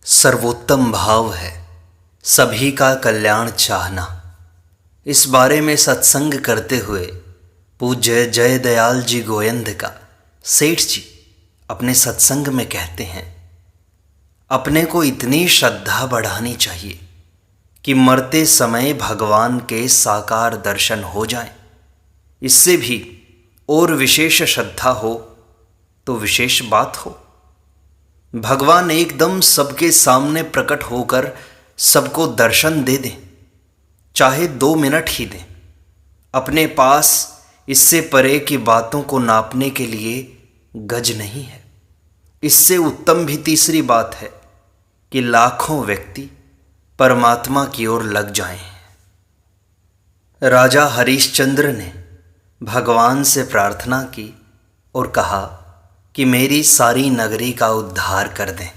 सर्वोत्तम भाव है सभी का कल्याण चाहना। इस बारे में सत्संग करते हुए पूज्य जय दयाल जी गोयंद का सेठ जी अपने सत्संग में कहते हैं, अपने को इतनी श्रद्धा बढ़ानी चाहिए कि मरते समय भगवान के साकार दर्शन हो जाएं। इससे भी और विशेष श्रद्धा हो तो विशेष बात हो। भगवान एकदम सबके सामने प्रकट होकर सबको दर्शन दे दें, चाहे 2 मिनट ही दें। अपने पास इससे परे की बातों को नापने के लिए गज नहीं है। इससे उत्तम भी तीसरी बात है कि लाखों व्यक्ति परमात्मा की ओर लग जाएं। राजा हरिश्चंद्र ने भगवान से प्रार्थना की और कहा कि मेरी सारी नगरी का उद्धार कर दें।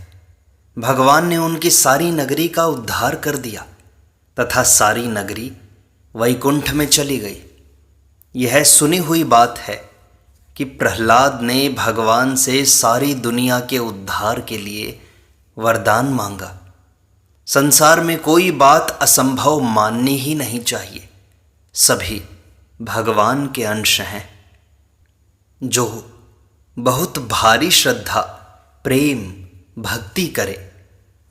भगवान ने उनकी सारी नगरी का उद्धार कर दिया तथा सारी नगरी वैकुंठ में चली गई। यह सुनी हुई बात है कि प्रहलाद ने भगवान से सारी दुनिया के उद्धार के लिए वरदान मांगा। संसार में कोई बात असंभव माननी ही नहीं चाहिए। सभी भगवान के अंश हैं। जो बहुत भारी श्रद्धा, प्रेम, भक्ति करे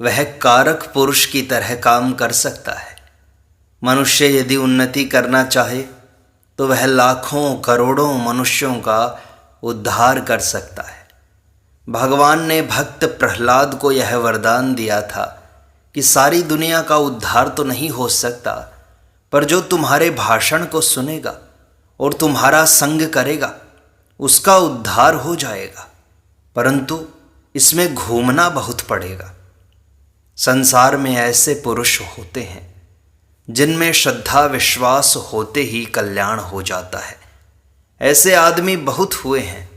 वह कारक पुरुष की तरह काम कर सकता है। मनुष्य यदि उन्नति करना चाहे तो वह लाखों करोड़ों मनुष्यों का उद्धार कर सकता है। भगवान ने भक्त प्रहलाद को यह वरदान दिया था कि सारी दुनिया का उद्धार तो नहीं हो सकता, पर जो तुम्हारे भाषण को सुनेगा और तुम्हारा संग करेगा उसका उद्धार हो जाएगा, परंतु इसमें घूमना बहुत पड़ेगा। संसार में ऐसे पुरुष होते हैं जिनमें श्रद्धा विश्वास होते ही कल्याण हो जाता है। ऐसे आदमी बहुत हुए हैं,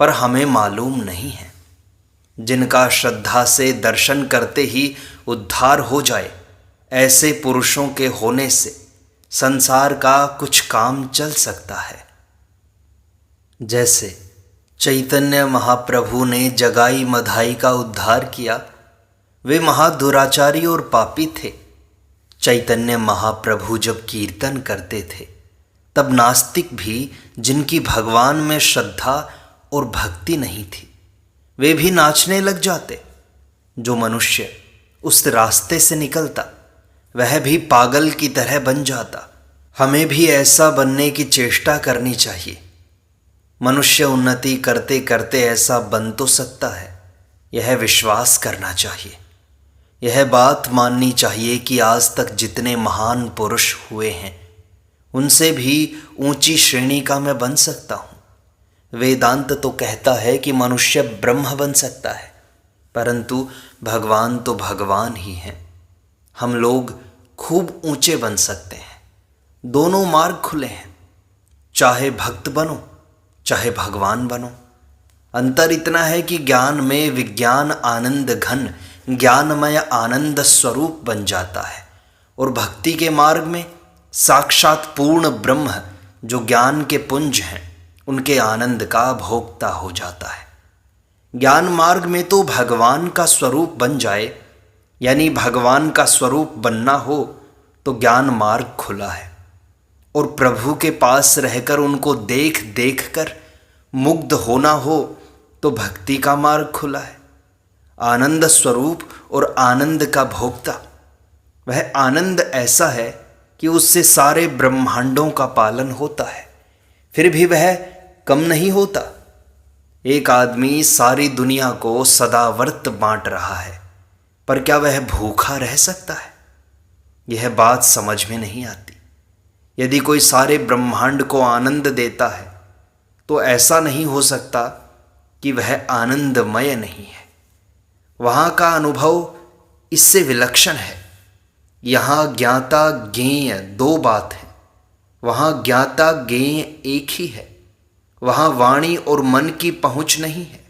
पर हमें मालूम नहीं है। जिनका श्रद्धा से दर्शन करते ही उद्धार हो जाए, ऐसे पुरुषों के होने से संसार का कुछ काम चल सकता है। जैसे चैतन्य महाप्रभु ने जगाई मधाई का उद्धार किया। वे महादुराचारी और पापी थे। चैतन्य महाप्रभु जब कीर्तन करते थे तब नास्तिक भी, जिनकी भगवान में श्रद्धा और भक्ति नहीं थी, वे भी नाचने लग जाते। जो मनुष्य उस रास्ते से निकलता वह भी पागल की तरह बन जाता। हमें भी ऐसा बनने की चेष्टा करनी चाहिए। मनुष्य उन्नति करते करते ऐसा बन तो सकता है, यह विश्वास करना चाहिए। यह बात माननी चाहिए कि आज तक जितने महान पुरुष हुए हैं उनसे भी ऊंची श्रेणी का मैं बन सकता हूँ। वेदांत तो कहता है कि मनुष्य ब्रह्म बन सकता है, परंतु भगवान तो भगवान ही हैं। हम लोग खूब ऊंचे बन सकते हैं। दोनों मार्ग खुले हैं। चाहे भक्त बनो चाहे भगवान बनो। अंतर इतना है कि ज्ञान में विज्ञान आनंद घन ज्ञानमय आनंद स्वरूप बन जाता है, और भक्ति के मार्ग में साक्षात पूर्ण ब्रह्म जो ज्ञान के पुंज हैं उनके आनंद का भोक्ता हो जाता है। ज्ञान मार्ग में तो भगवान का स्वरूप बन जाए, यानी भगवान का स्वरूप बनना हो तो ज्ञान मार्ग खुला है, और प्रभु के पास रहकर उनको देख देख कर मुग्ध होना हो तो भक्ति का मार्ग खुला है। आनंद स्वरूप और आनंद का भोक्ता, वह आनंद ऐसा है कि उससे सारे ब्रह्मांडों का पालन होता है, फिर भी वह कम नहीं होता। एक आदमी सारी दुनिया को सदावर्त बांट रहा है, पर क्या वह भूखा रह सकता है? यह बात समझ में नहीं आती। यदि कोई सारे ब्रह्मांड को आनंद देता है तो ऐसा नहीं हो सकता कि वह आनंदमय नहीं है। वहाँ का अनुभव इससे विलक्षण है। यहाँ ज्ञाता ज्ञेय 2 बात है, वहाँ ज्ञाता ज्ञेय एक ही है। वहाँ वाणी और मन की पहुँच नहीं है।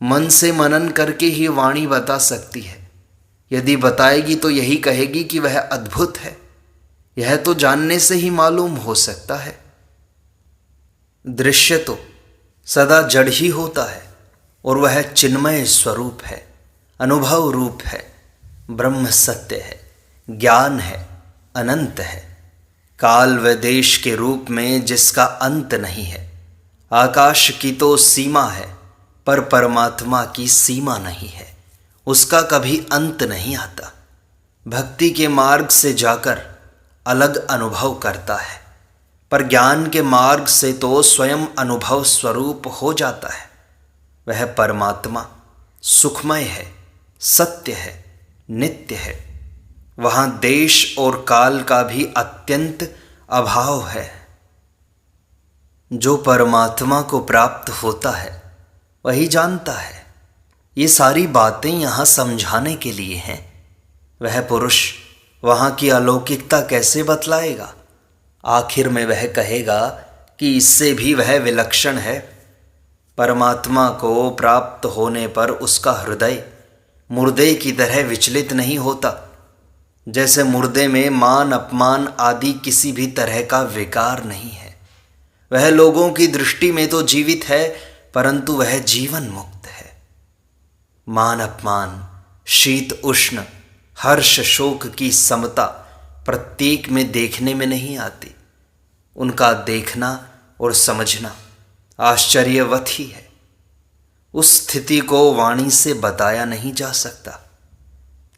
मन से मनन करके ही वाणी बता सकती है। यदि बताएगी तो यही कहेगी कि वह अद्भुत है। यह तो जानने से ही मालूम हो सकता है। दृश्य तो सदा जड़ ही होता है और वह चिन्मय स्वरूप है, अनुभव रूप है, ब्रह्म सत्य है, ज्ञान है, अनंत है, काल व देश के रूप में जिसका अंत नहीं है। आकाश की तो सीमा है, पर परमात्मा की सीमा नहीं है, उसका कभी अंत नहीं आता। भक्ति के मार्ग से जाकर अलग अनुभव करता है, पर ज्ञान के मार्ग से तो स्वयं अनुभव स्वरूप हो जाता है। वह परमात्मा सुखमय है, सत्य है, नित्य है। वहाँ देश और काल का भी अत्यंत अभाव है। जो परमात्मा को प्राप्त होता है वही जानता है। ये सारी बातें यहाँ समझाने के लिए हैं। वह पुरुष वहाँ की अलौकिकता कैसे बतलाएगा? आखिर में वह कहेगा कि इससे भी वह विलक्षण है। परमात्मा को प्राप्त होने पर उसका हृदय मुर्दे की तरह विचलित नहीं होता। जैसे मुर्दे में मान अपमान आदि किसी भी तरह का विकार नहीं है। वह लोगों की दृष्टि में तो जीवित है, परंतु वह जीवन मुक्त है। मान अपमान, शीत उष्ण, हर्ष शोक की समता प्रत्येक में देखने में नहीं आती। उनका देखना और समझना आश्चर्यवत ही है। उस स्थिति को वाणी से बताया नहीं जा सकता।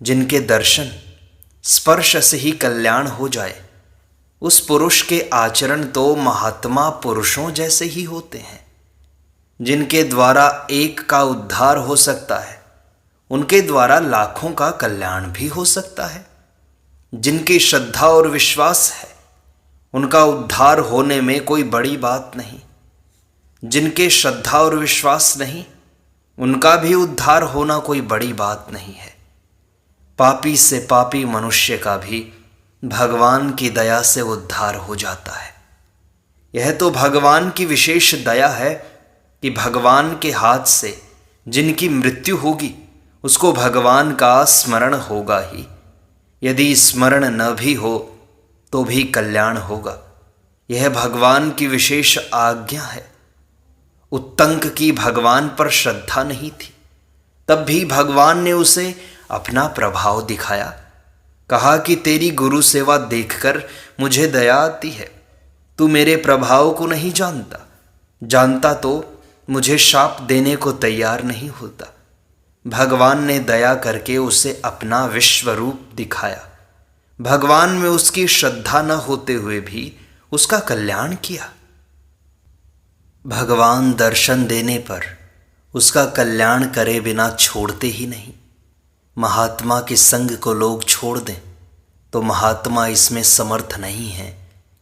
जिनके दर्शन स्पर्श से ही कल्याण हो जाए, उस पुरुष के आचरण तो महात्मा पुरुषों जैसे ही होते हैं। जिनके द्वारा एक का उद्धार हो सकता है, उनके द्वारा लाखों का कल्याण भी हो सकता है। जिनकी श्रद्धा और विश्वास है, उनका उद्धार होने में कोई बड़ी बात नहीं। जिनके श्रद्धा और विश्वास नहीं, उनका भी उद्धार होना कोई बड़ी बात नहीं है। पापी से पापी मनुष्य का भी भगवान की दया से उद्धार हो जाता है। यह तो भगवान की विशेष दया है कि भगवान के हाथ से जिनकी मृत्यु होगी, उसको भगवान का स्मरण होगा ही। यदि स्मरण न भी हो तो भी कल्याण होगा। यह भगवान की विशेष आज्ञा है। उत्तंक की भगवान पर श्रद्धा नहीं थी, तब भी भगवान ने उसे अपना प्रभाव दिखाया। कहा कि तेरी गुरु सेवा देखकर मुझे दया आती है। तू मेरे प्रभाव को नहीं जानता, जानता तो मुझे शाप देने को तैयार नहीं होता। भगवान ने दया करके उसे अपना विश्व रूप दिखाया। भगवान में उसकी श्रद्धा न होते हुए भी उसका कल्याण किया। भगवान दर्शन देने पर उसका कल्याण करे बिना छोड़ते ही नहीं। महात्मा के संग को लोग छोड़ दें तो महात्मा इसमें समर्थ नहीं है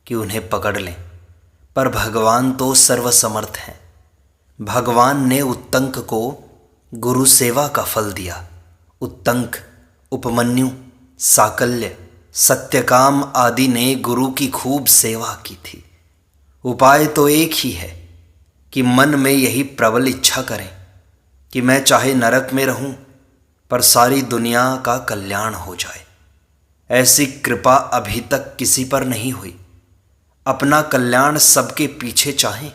कि उन्हें पकड़ लें, पर भगवान तो सर्वसमर्थ हैं। भगवान ने उत्तंक को गुरु सेवा का फल दिया। उत्तंक, उपमन्यु, साकल्य, सत्यकाम आदि ने गुरु की खूब सेवा की थी। उपाय तो एक ही है कि मन में यही प्रबल इच्छा करें कि मैं चाहे नरक में रहूं, पर सारी दुनिया का कल्याण हो जाए। ऐसी कृपा अभी तक किसी पर नहीं हुई। अपना कल्याण सबके पीछे चाहें।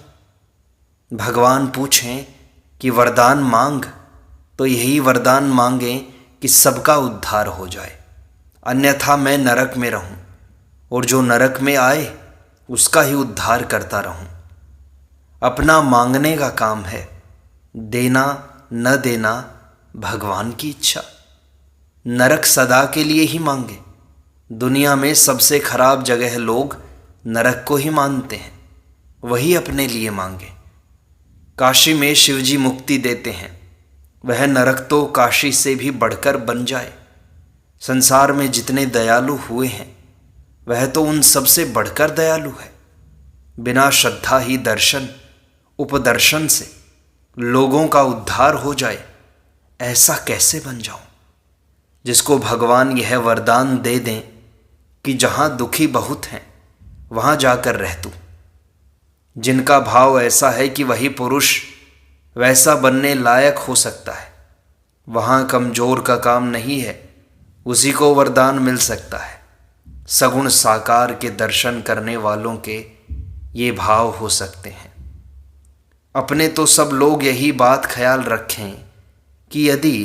भगवान पूछें कि वरदान मांग, तो यही वरदान मांगें कि सबका उद्धार हो जाए, अन्यथा मैं नरक में रहूं और जो नरक में आए उसका ही उद्धार करता रहूं। अपना मांगने का काम है, देना न देना भगवान की इच्छा। नरक सदा के लिए ही मांगे। दुनिया में सबसे खराब जगह लोग नरक को ही मानते हैं, वही अपने लिए मांगे। काशी में शिवजी मुक्ति देते हैं, वह नरक तो काशी से भी बढ़कर बन जाए। संसार में जितने दयालु हुए हैं, वह तो उन सबसे बढ़कर दयालु है। बिना श्रद्धा ही दर्शन उपदर्शन से लोगों का उद्धार हो जाए, ऐसा कैसे बन जाऊं? जिसको भगवान यह वरदान दे दें कि जहां दुखी बहुत हैं वहां जाकर रह तू। जिनका भाव ऐसा है कि वही पुरुष वैसा बनने लायक हो सकता है, वहां कमजोर का काम नहीं है, उसी को वरदान मिल सकता है। सगुण साकार के दर्शन करने वालों के ये भाव हो सकते हैं। अपने तो सब लोग यही बात ख्याल रखें कि यदि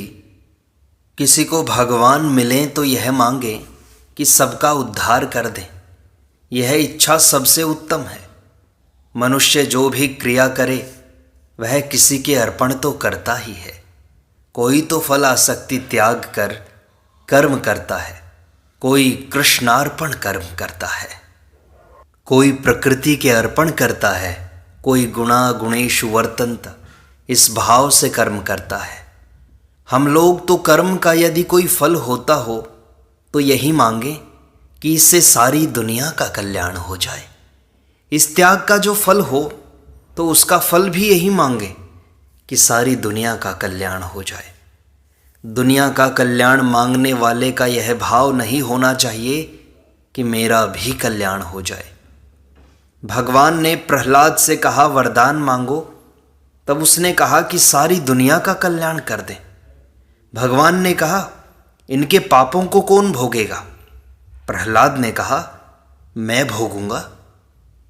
किसी को भगवान मिलें तो यह मांगे कि सबका उद्धार कर दें। यह इच्छा सबसे उत्तम है। मनुष्य जो भी क्रिया करे वह किसी के अर्पण तो करता ही है। कोई तो फल आसक्ति त्याग कर कर्म करता है, कोई कृष्णार्पण कर्म करता है, कोई प्रकृति के अर्पण करता है, कोई गुणा गुणेषु वर्तन्त इस भाव से कर्म करता है। हम लोग तो कर्म का यदि कोई फल होता हो तो यही मांगे कि इससे सारी दुनिया का कल्याण हो जाए। इस त्याग का जो फल हो तो उसका फल भी यही मांगे कि सारी दुनिया का कल्याण हो जाए। दुनिया का कल्याण मांगने वाले का यह भाव नहीं होना चाहिए कि मेरा भी कल्याण हो जाए। भगवान ने प्रहलाद से कहा वरदान मांगो, तब उसने कहा कि सारी दुनिया का कल्याण कर दे। भगवान ने कहा इनके पापों को कौन भोगेगा? प्रहलाद ने कहा मैं भोगूंगा।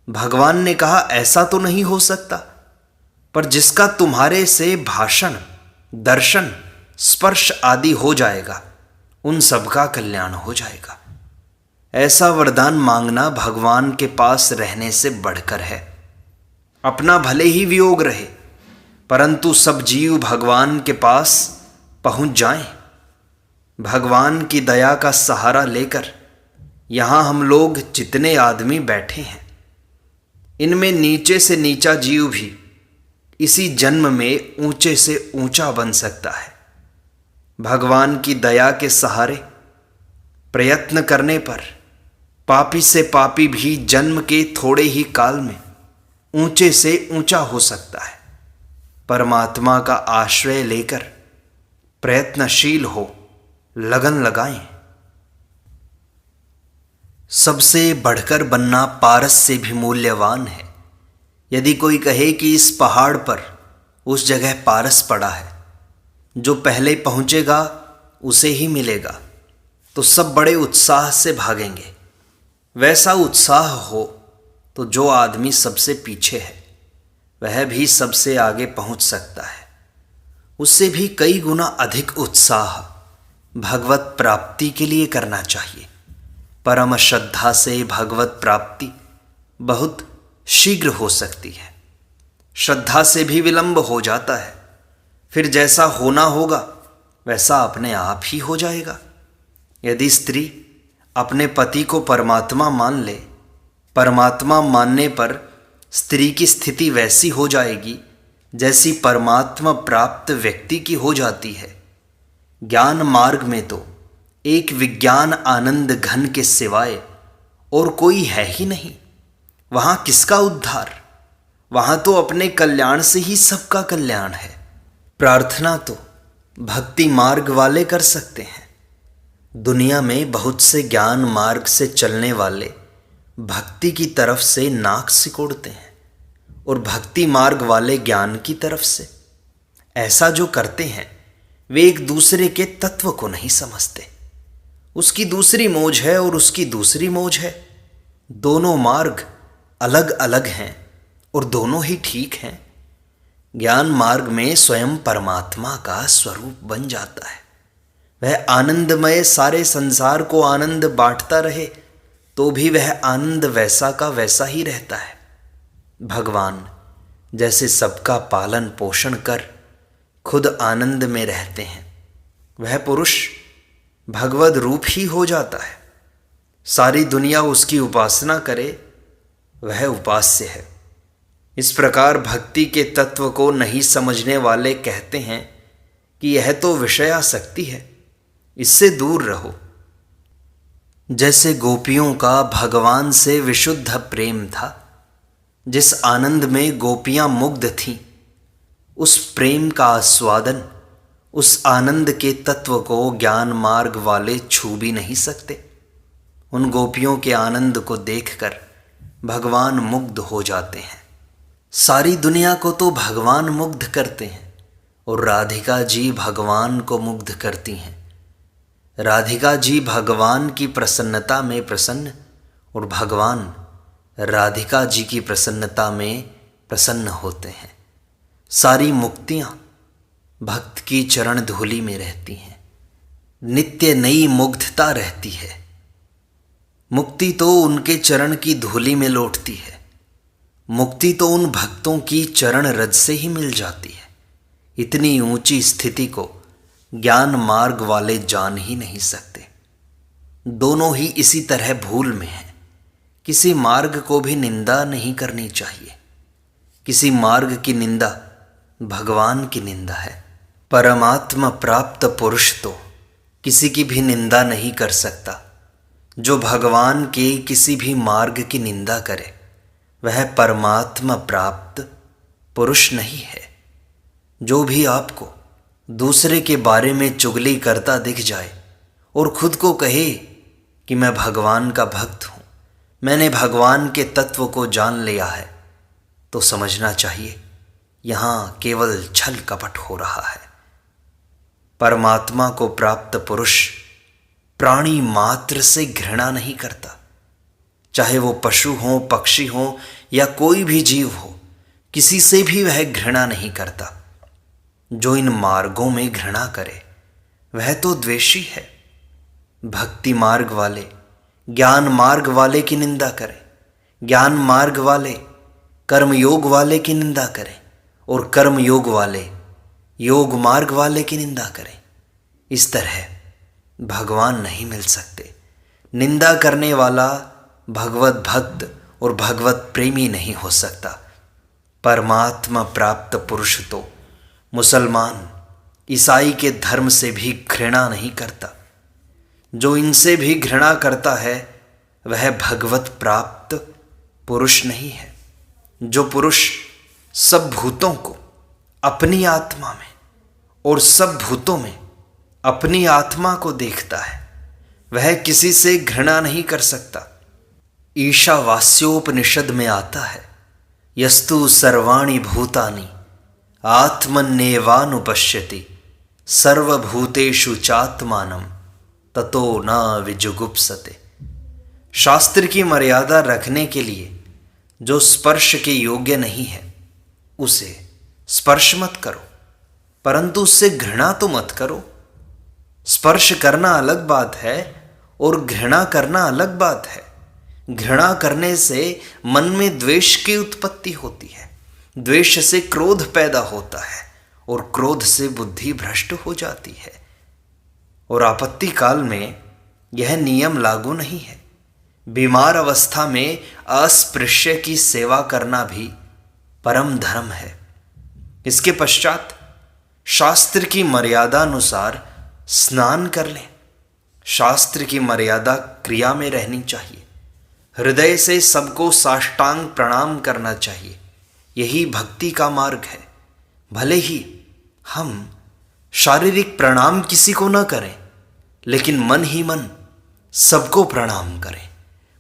भगवान ने कहा ऐसा तो नहीं हो सकता, पर जिसका तुम्हारे से भाषण, दर्शन, स्पर्श आदि हो जाएगा उन सबका कल्याण हो जाएगा। ऐसा वरदान मांगना भगवान के पास रहने से बढ़कर है। अपना भले ही वियोग रहे परंतु सब जीव भगवान के पास पहुंच जाएं। भगवान की दया का सहारा लेकर यहाँ हम लोग जितने आदमी बैठे हैं, इनमें नीचे से नीचा जीव भी इसी जन्म में ऊंचे से ऊंचा बन सकता है। भगवान की दया के सहारे प्रयत्न करने पर पापी से पापी भी जन्म के थोड़े ही काल में ऊंचे से ऊंचा हो सकता है। परमात्मा का आश्रय लेकर प्रयत्नशील हो, लगन लगाएं। सबसे बढ़कर बनना पारस से भी मूल्यवान है। यदि कोई कहे कि इस पहाड़ पर उस जगह पारस पड़ा है, जो पहले पहुंचेगा उसे ही मिलेगा, तो सब बड़े उत्साह से भागेंगे। वैसा उत्साह हो तो जो आदमी सबसे पीछे है वह भी सबसे आगे पहुंच सकता है। उससे भी कई गुना अधिक उत्साह भगवत प्राप्ति के लिए करना चाहिए। परम श्रद्धा से भगवत प्राप्ति बहुत शीघ्र हो सकती है। श्रद्धा से भी विलंब हो जाता है। फिर जैसा होना होगा वैसा अपने आप ही हो जाएगा। यदि स्त्री अपने पति को परमात्मा मान ले, परमात्मा मानने पर स्त्री की स्थिति वैसी हो जाएगी जैसी परमात्मा प्राप्त व्यक्ति की हो जाती है। ज्ञान मार्ग में तो एक विज्ञान आनंद घन के सिवाय और कोई है ही नहीं। वहाँ किसका उद्धार? वहाँ तो अपने कल्याण से ही सबका कल्याण है। प्रार्थना तो भक्ति मार्ग वाले कर सकते हैं। दुनिया में बहुत से ज्ञान मार्ग से चलने वाले भक्ति की तरफ से नाक सिकोड़ते हैं और भक्ति मार्ग वाले ज्ञान की तरफ से। ऐसा जो करते हैं वे एक दूसरे के तत्व को नहीं समझते। उसकी दूसरी मौज है और उसकी दूसरी मौज है। दोनों मार्ग अलग अलग हैं और दोनों ही ठीक हैं। ज्ञान मार्ग में स्वयं परमात्मा का स्वरूप बन जाता है। वह आनंदमय सारे संसार को आनंद बांटता रहे तो भी वह आनंद वैसा का वैसा ही रहता है। भगवान जैसे सबका पालन पोषण कर खुद आनंद में रहते हैं, वह पुरुष भगवद रूप ही हो जाता है। सारी दुनिया उसकी उपासना करे वह उपास्य है। इस प्रकार भक्ति के तत्व को नहीं समझने वाले कहते हैं कि यह तो विषयासक्ति है, इससे दूर रहो। जैसे गोपियों का भगवान से विशुद्ध प्रेम था, जिस आनंद में गोपियां मुग्ध थीं, उस प्रेम का आस्वादन, उस आनंद के तत्व को ज्ञान मार्ग वाले छू भी नहीं सकते। उन गोपियों के आनंद को देखकर भगवान मुग्ध हो जाते हैं। सारी दुनिया को तो भगवान मुग्ध करते हैं और राधिका जी भगवान को मुग्ध करती हैं। राधिका जी भगवान की प्रसन्नता में प्रसन्न और भगवान राधिका जी की प्रसन्नता में प्रसन्न होते हैं। सारी मुक्तियाँ भक्त की चरण धूलि में रहती हैं। नित्य नई मुग्धता रहती है। मुक्ति तो उनके चरण की धूलि में लौटती है। मुक्ति तो उन भक्तों की चरण रज से ही मिल जाती है। इतनी ऊंची स्थिति को ज्ञान मार्ग वाले जान ही नहीं सकते। दोनों ही इसी तरह भूल में हैं। किसी मार्ग को भी निंदा नहीं करनी चाहिए। किसी मार्ग की निंदा भगवान की निंदा है। परमात्मा प्राप्त पुरुष तो किसी की भी निंदा नहीं कर सकता। जो भगवान के किसी भी मार्ग की निंदा करे वह परमात्मा प्राप्त पुरुष नहीं है। जो भी आपको दूसरे के बारे में चुगली करता दिख जाए और खुद को कहे कि मैं भगवान का भक्त हूँ, मैंने भगवान के तत्व को जान लिया है, तो समझना चाहिए यहाँ केवल छल कपट हो रहा है। परमात्मा को प्राप्त पुरुष प्राणी मात्र से घृणा नहीं करता, चाहे वो पशु हो, पक्षी हो या कोई भी जीव हो, किसी से भी वह घृणा नहीं करता। जो इन मार्गों में घृणा करे वह तो द्वेषी है। भक्ति मार्ग वाले ज्ञान मार्ग वाले की निंदा करें, ज्ञान मार्ग वाले कर्म योग वाले की निंदा करें और कर्म योग वाले योग मार्ग वाले की निंदा करें। इस तरह भगवान नहीं मिल सकते। निंदा करने वाला भगवत भक्त और भगवत प्रेमी नहीं हो सकता। परमात्मा प्राप्त पुरुष तो मुसलमान ईसाई के धर्म से भी घृणा नहीं करता। जो इनसे भी घृणा करता है वह भगवत प्राप्त पुरुष नहीं है। जो पुरुष सब भूतों को अपनी आत्मा में और सब भूतों में अपनी आत्मा को देखता है वह किसी से घृणा नहीं कर सकता। ईशावास्योपनिषद में आता है, यस्तु सर्वाणि भूतानि आत्मन्येवानुपश्यति सर्वभूतेषु चात्मानं ततो न विजुगुप्सते। शास्त्र की मर्यादा रखने के लिए जो स्पर्श के योग्य नहीं है उसे स्पर्श मत करो, परंतु उससे घृणा तो मत करो। स्पर्श करना अलग बात है और घृणा करना अलग बात है। घृणा करने से मन में द्वेष की उत्पत्ति होती है, द्वेष से क्रोध पैदा होता है और क्रोध से बुद्धि भ्रष्ट हो जाती है। और आपत्ति काल में यह नियम लागू नहीं है। बीमार अवस्था में अस्पृश्य की सेवा करना भी परम धर्म है। इसके पश्चात शास्त्र की मर्यादा अनुसार स्नान कर लें। शास्त्र की मर्यादा क्रिया में रहनी चाहिए। हृदय से सबको साष्टांग प्रणाम करना चाहिए। यही भक्ति का मार्ग है। भले ही हम शारीरिक प्रणाम किसी को न करें, लेकिन मन ही मन सबको प्रणाम करें,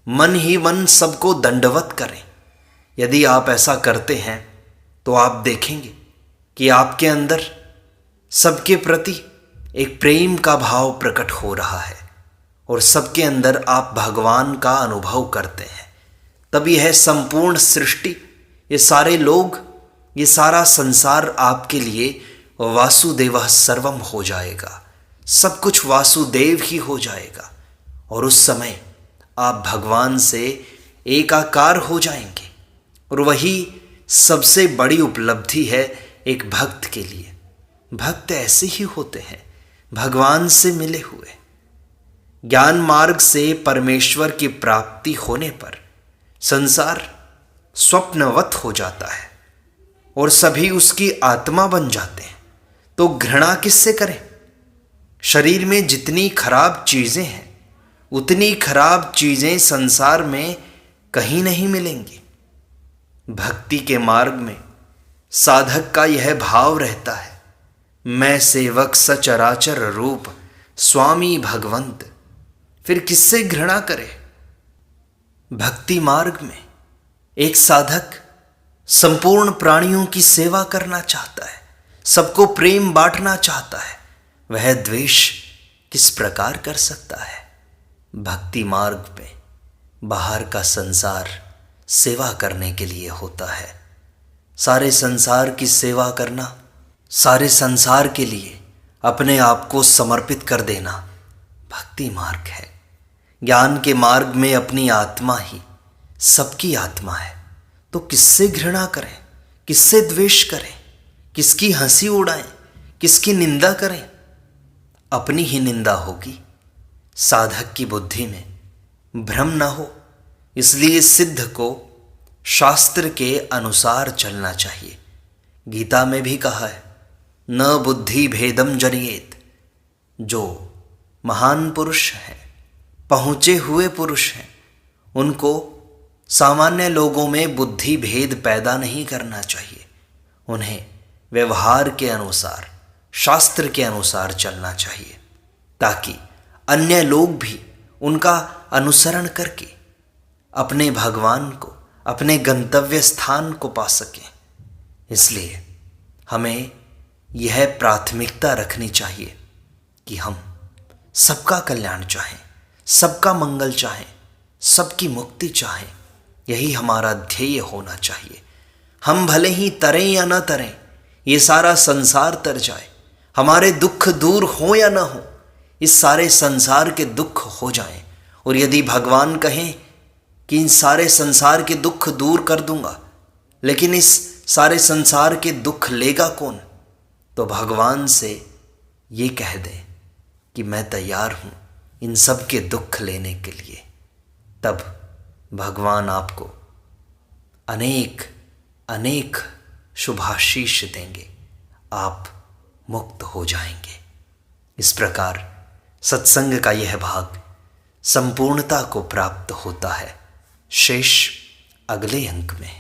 मन ही मन सबको दंडवत करें। यदि आप ऐसा करते हैं तो आप देखेंगे कि आपके अंदर सबके प्रति एक प्रेम का भाव प्रकट हो रहा है और सबके अंदर आप भगवान का अनुभव करते हैं। तब यह संपूर्ण सृष्टि, ये सारे लोग, ये सारा संसार आपके लिए वासुदेव सर्वम हो जाएगा। सब कुछ वासुदेव ही हो जाएगा और उस समय आप भगवान से एकाकार हो जाएंगे। और वही सबसे बड़ी उपलब्धि है एक भक्त के लिए। भक्त ऐसे ही होते हैं, भगवान से मिले हुए। ज्ञान मार्ग से परमेश्वर की प्राप्ति होने पर संसार स्वप्नवत हो जाता है और सभी उसकी आत्मा बन जाते हैं। तो घृणा किससे करें? शरीर में जितनी खराब चीजें हैं उतनी खराब चीजें संसार में कहीं नहीं मिलेंगी। भक्ति के मार्ग में साधक का यह भाव रहता है, मैं सेवक सचराचर रूप स्वामी भगवंत। फिर किससे घृणा करे? भक्ति मार्ग में एक साधक संपूर्ण प्राणियों की सेवा करना चाहता है, सबको प्रेम बांटना चाहता है। वह द्वेष किस प्रकार कर सकता है? भक्ति मार्ग पे बाहर का संसार सेवा करने के लिए होता है। सारे संसार की सेवा करना, सारे संसार के लिए अपने आप को समर्पित कर देना, भक्ति मार्ग है। ज्ञान के मार्ग में अपनी आत्मा ही सबकी आत्मा है, तो किससे घृणा करें, किससे द्वेष करें, किसकी हंसी उड़ाएं, किसकी निंदा करें? अपनी ही निंदा होगी। साधक की बुद्धि में भ्रम न हो, इसलिए सिद्ध को शास्त्र के अनुसार चलना चाहिए। गीता में भी कहा है, न बुद्धि भेदम जनियेत। जो महान पुरुष हैं, पहुँचे हुए पुरुष हैं, उनको सामान्य लोगों में बुद्धि भेद पैदा नहीं करना चाहिए। उन्हें व्यवहार के अनुसार, शास्त्र के अनुसार चलना चाहिए, ताकि अन्य लोग भी उनका अनुसरण करके अपने भगवान को, अपने गंतव्य स्थान को पा सकें। इसलिए हमें यह प्राथमिकता रखनी चाहिए कि हम सबका कल्याण चाहें, सबका मंगल चाहें, सबकी मुक्ति चाहें। यही हमारा ध्येय होना चाहिए। हम भले ही तरें या न तरें, ये सारा संसार तर जाए, हमारे दुख दूर हो या ना हो, इस सारे संसार के दुख हो जाएं। और यदि भगवान कहें कि इन सारे संसार के दुख दूर कर दूंगा, लेकिन इस सारे संसार के दुख लेगा कौन? तो भगवान से ये कह दें कि मैं तैयार हूँ इन सब के दुख लेने के लिए। तब भगवान आपको अनेक अनेक शुभाशीष देंगे, आप मुक्त हो जाएंगे। इस प्रकार सत्संग का यह भाग संपूर्णता को प्राप्त होता है। शेष अगले अंक में।